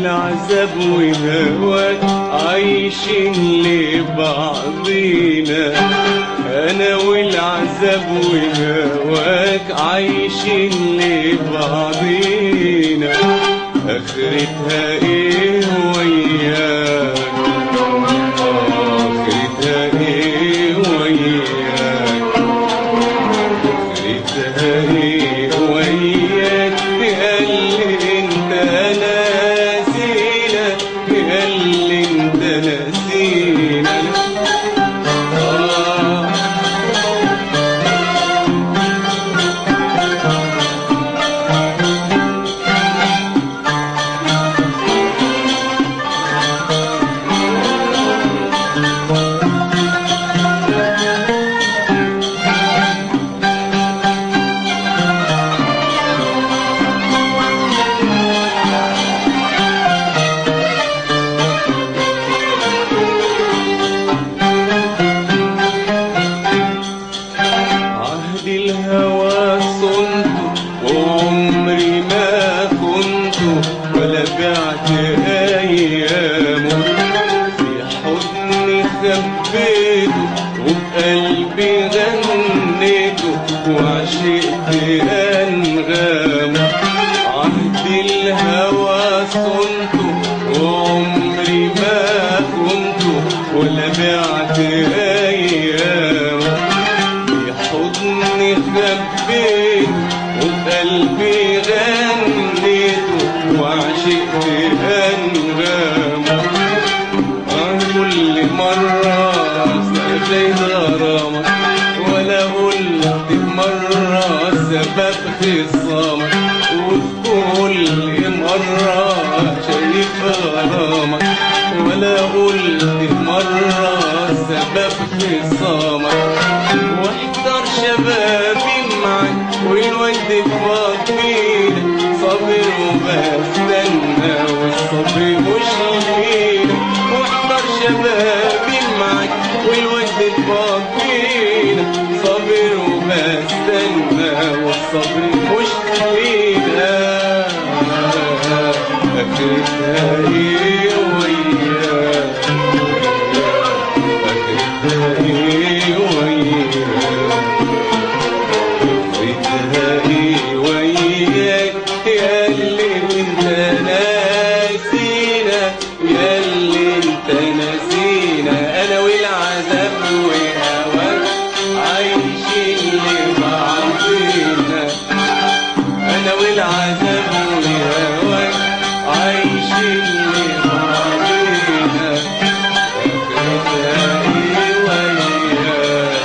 العذاب وهواك عايشين لبعضينا، انا والعذاب وهواك عايشين لبعضينا، اخرتها ايه وياك؟ اخرتها ايه وياك؟ اخرتها ايه وياك؟ قال انت ناسينا، قال انت ناسينا. الهوى صنته وعمري ما كنته، ولا بعت ايامه، في حضني خبيته وبقلبي غنيته، وعشقت انغامه. عهد الهوى صنته وعمري ما كنته، ولا بعت ايامه، حضني خبيته وبقلبي غنيته، وعشقت انغامه. كل مرة زي غرامك، ولا قلت مرة سبب خصامك، وفي كل مرة شايف غرامك، ولا قلت مرة سبب خصامك. واحضر شبابي معاك والود فاضينا، صابر وبستنى والصبر مش لينا. واحضر شبابي معاك والود فاضينا، صابر وبستنى والصبر مش لينا. اخرتها ايه وياك؟ اخرتها ايه وياك؟ اخرتها ايه وياك؟ ياللي انت ناسينا، ياللي انت ناسينا، انا والعذاب وهواك عايشين لبعضينا، انا والعذاب وهواك عايشين لبعضينا. اخرتها ايه وياك؟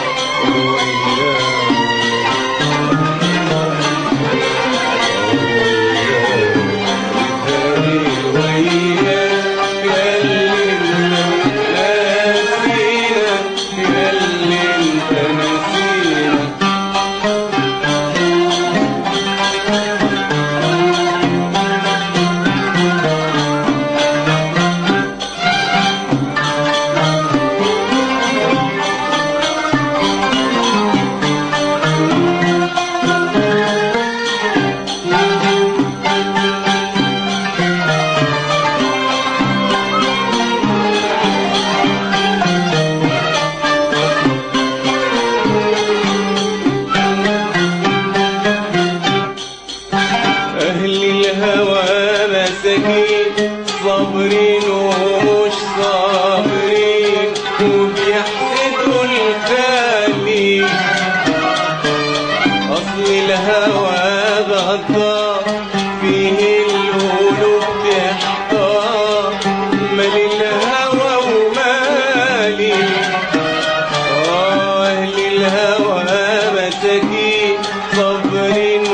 أهل الهوى مساكين صابرين ومش صابرين، وبيحسدوا الخالي، أصل الهوى غدار فيه القلوب تحتار، مال الهوى ومالي. أهل الهوى مساكين صابرين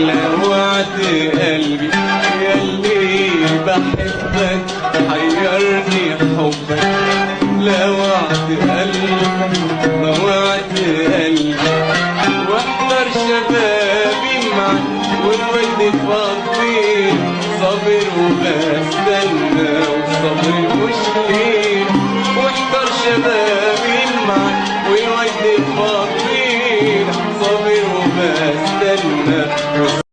لوعت قلبي ياللي بحبك حيرني حبك لوعت قلبي لوعت قلبي واحضر شبابي معك والوجد فاضي صابر وبستنى وصبري مش ليه واحضر شبابي معك والوجد فاضي صابر وبستنى